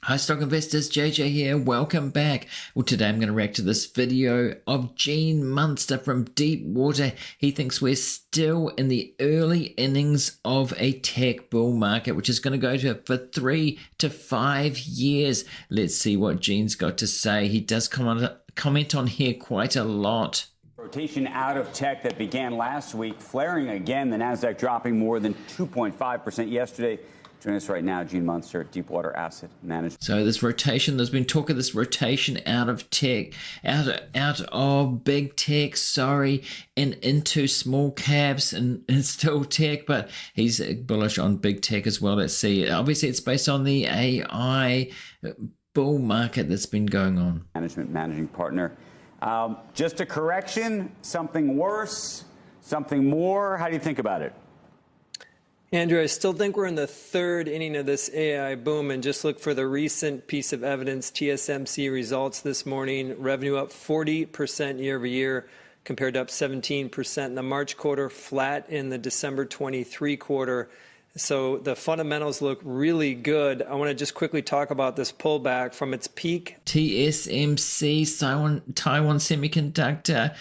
Hi stock investors, JJ here, welcome back. Well, today I'm going to react to this video of Gene Munster from Deepwater. He thinks we're still in the early innings of a tech bull market, which is going to go for 3 to 5 years. Let's see what Gene's got to say. He does comment on here quite a lot. Rotation out of tech that began last week, flaring again, the Nasdaq dropping more than 2.5% yesterday. Joining us right now, Gene Munster, Deepwater Asset Management. So this rotation, there's been talk of this rotation out of tech, out of big tech, and into small caps, and it's still tech, but he's bullish on big tech as well. Let's see. Obviously, it's based on the AI bull market that's been going on. Managing partner. Just a correction, something worse, something more. How do you think about it? Andrew, I still think we're in the third inning of this AI boom, and just look for the recent piece of evidence, TSMC results this morning, revenue up 40% year over year, compared to up 17% in the March quarter, flat in the December 23 quarter. So the fundamentals look really good. I want to just quickly talk about this pullback from its peak. TSMC, Taiwan Semiconductor,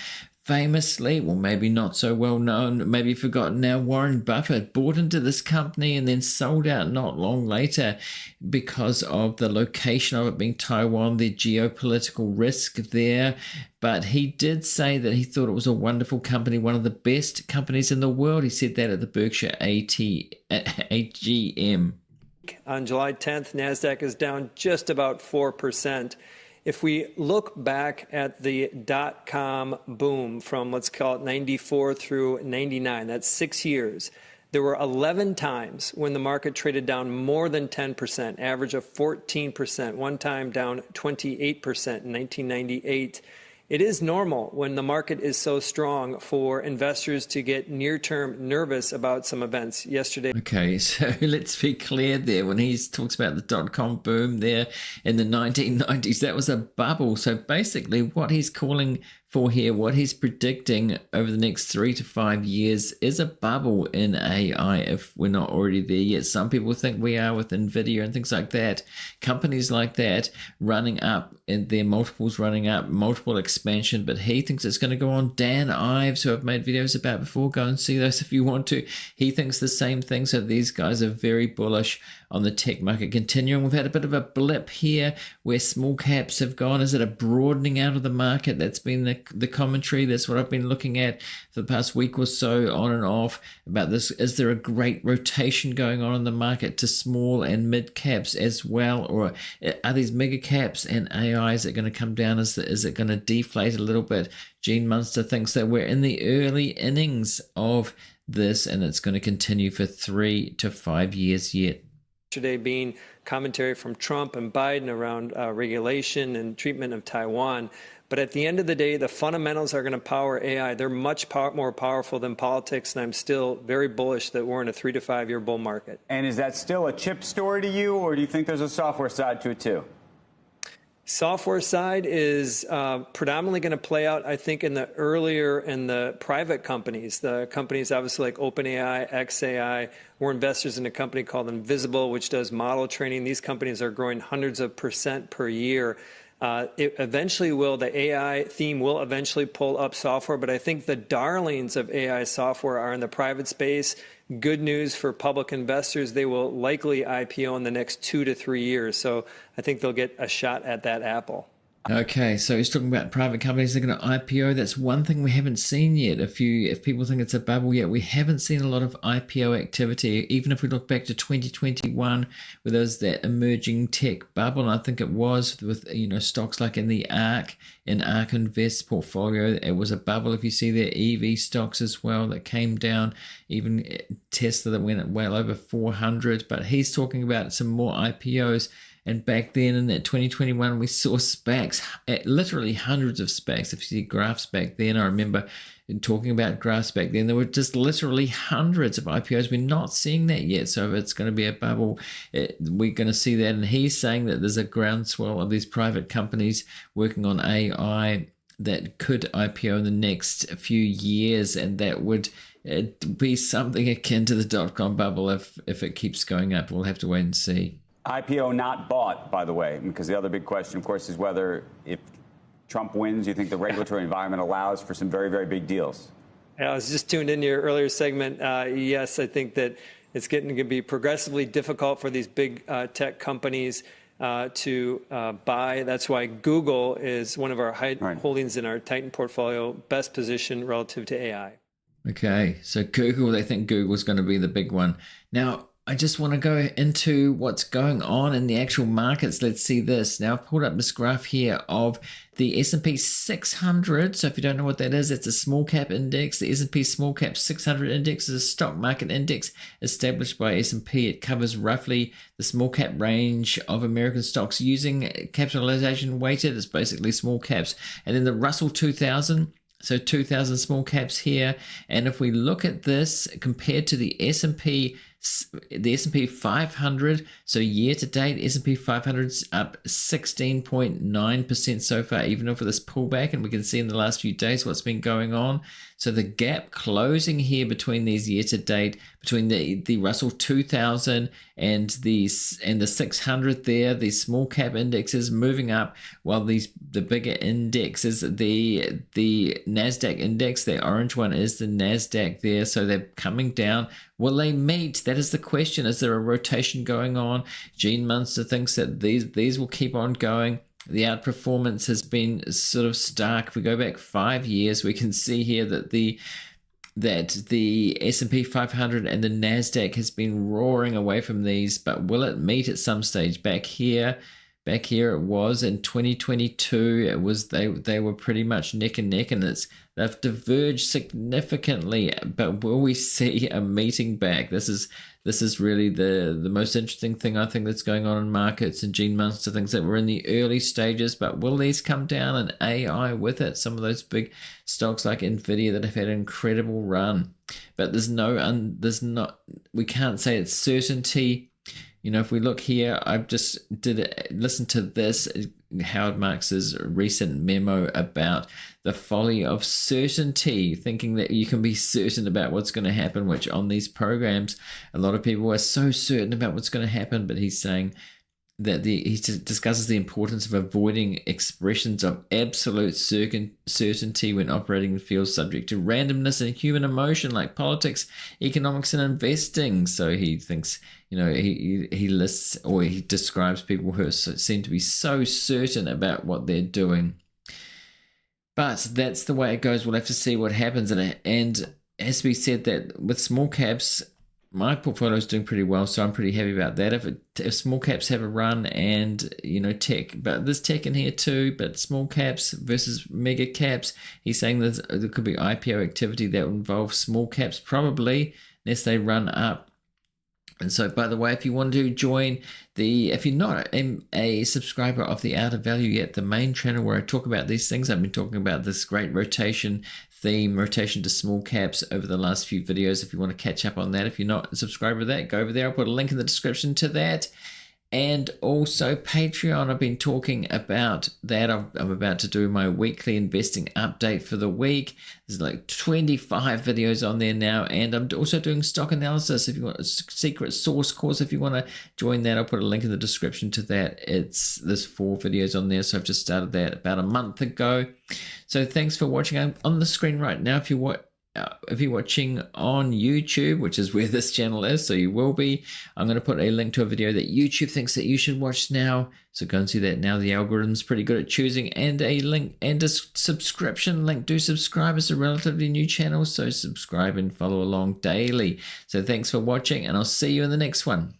famously, well, maybe not so well known, maybe forgotten now, Warren Buffett bought into this company and then sold out not long later because of the location of it being Taiwan, the geopolitical risk there. But he did say that he thought it was a wonderful company, one of the best companies in the world. He said that at the Berkshire AGM. On July 10th, NASDAQ is down just about 4%. If we look back at the dot-com boom from, let's call it 94 through 99, that's 6 years, there were 11 times when the market traded down more than 10%, average of 14%, one time down 28% in 1998. It is normal when the market is so strong for investors to get near-term nervous about some events. Yesterday. Okay, so let's be clear there. When he talks about the dot-com boom there in the 1990s, that was a bubble. So basically what he's calling for here, what he's predicting over the next 3 to 5 years is a bubble in AI, if we're not already there yet. Some people think we are with NVIDIA and things like that. Companies like that running up, and their multiples running up, multiple expansion, but he thinks it's going to go on. Dan Ives, who I've made videos about before, go and see those if you want to. He thinks the same thing. So these guys are very bullish on the tech market continuing. We've had a bit of a blip here where small caps have gone. Is it a broadening out of the market? That's been the commentary. That's what I've been looking at for the past week or so, on and off, about this. Is there a great rotation going on in the market to small and mid caps as well? Or are these mega caps and AI, is it going to come down? Is it going to deflate a little bit? Gene Munster thinks that we're in the early innings of this, and it's going to continue for 3 to 5 years yet. Yesterday being commentary from Trump and Biden around regulation and treatment of Taiwan. But at the end of the day, the fundamentals are going to power AI. They're much more powerful than politics, and I'm still very bullish that we're in a 3 to 5 year bull market. And is that still a chip story to you, or do you think there's a software side to it too? Software side is predominantly going to play out, I think, in the private companies. The companies obviously like OpenAI, XAI. We're investors in a company called Invisible, which does model training. These companies are growing hundreds of % per year. The AI theme will eventually pull up software, but I think the darlings of AI software are in the private space. Good news for public investors, they will likely IPO in the next 2 to 3 years. So I think they'll get a shot at that apple. Okay, so he's talking about private companies that are going to IPO. That's one thing we haven't seen yet. If people think it's a bubble yet, we haven't seen a lot of IPO activity. Even if we look back to 2021, where there was that emerging tech bubble, and I think it was with stocks like in ARK Invest portfolio, it was a bubble. If you see their EV stocks as well that came down, even Tesla that went well over 400. But he's talking about some more IPOs. And back then in that 2021, we saw SPACs, literally hundreds of SPACs. If you see graphs back then, I remember talking about graphs back then, there were just literally hundreds of IPOs. We're not seeing that yet. So if it's going to be a bubble, we're going to see that. And he's saying that there's a groundswell of these private companies working on AI that could IPO in the next few years, and that would be something akin to the dot-com bubble if it keeps going up. We'll have to wait and see. IPO not bought, by the way, because the other big question, of course, is whether if Trump wins, you think the regulatory environment allows for some very, very big deals. I was just tuned into your earlier segment. Yes, I think that it's getting to be progressively difficult for these big tech companies to buy. That's why Google is one of our holdings in our Titan portfolio, best position relative to AI. Okay, so Google, they think Google's going to be the big one. Now, I just want to go into what's going on in the actual markets. Let's see this. Now, I've pulled up this graph here of the S&P 600. So if you don't know what that is, it's a small cap index. The S&P small cap 600 index is a stock market index established by S&P. It covers roughly the small cap range of American stocks using capitalization weighted. It's basically small caps. And then the Russell 2000. So 2,000 small caps here. And if we look at this compared to the S&P 500, so year to date, S&P 500 is up 16.9% so far, even over this pullback. And we can see in the last few days what's been going on. So the gap closing here between these year to date, between the Russell 2000 and the 600 there, these small cap indexes moving up, while the bigger indexes, the NASDAQ index, the orange one is the NASDAQ there. So they're coming down. Will they meet? That is the question. Is there a rotation going on? Gene Munster thinks that these will keep on going. The outperformance has been sort of stark. If we go back 5 years, we can see here that the S&P 500 and the NASDAQ has been roaring away from these, but will it meet at some stage? Back here it was in 2022. It was they were pretty much neck and neck, and they've diverged significantly. But will we see a meeting back? This is really the most interesting thing I think that's going on in markets. And Gene Munster thinks that we're in the early stages, but will these come down and AI with it? Some of those big stocks like Nvidia that have had an incredible run, but we can't say it's certainty. You know, if we look here, I've just listen to this, Howard Marks's recent memo about the folly of certainty, thinking that you can be certain about what's going to happen, which on these programs, a lot of people are so certain about what's going to happen, but he's saying that he discusses the importance of avoiding expressions of absolute certainty when operating in fields subject to randomness and human emotion like politics, economics, and investing. So he thinks, you know, he lists, or he describes people who seem to be so certain about what they're doing. But that's the way it goes. We'll have to see what happens. And as we said, that with small caps, my portfolio is doing pretty well, so I'm pretty happy about that. If small caps have a run, and you know, tech, but there's tech in here too, but small caps versus mega caps, he's saying there could be IPO activity that would involve small caps, probably, unless they run up. And so, by the way, if you want to join if you're not a subscriber of the Out of Value yet, the main channel where I talk about these things, I've been talking about this great rotation to small caps over the last few videos. If you want to catch up on that, if you're not a subscriber to that, go over there. I'll put a link in the description to that. And also Patreon, I've been talking about that. I'm about to do my weekly investing update for the week. There's like 25 videos on there now. And I'm also doing stock analysis. If you want a secret source course, if you want to join that, I'll put a link in the description to that. There's 4 videos on there. So I've just started that about a month ago. So thanks for watching. I'm on the screen right now. If you're watching on YouTube, which is where this channel is, so you will be, I'm going to put a link to a video that YouTube thinks that you should watch now. So go and see that now. The algorithm's pretty good at choosing, and a link and a subscription link. Do subscribe. It's a relatively new channel, so subscribe and follow along daily. So thanks for watching, and I'll see you in the next one.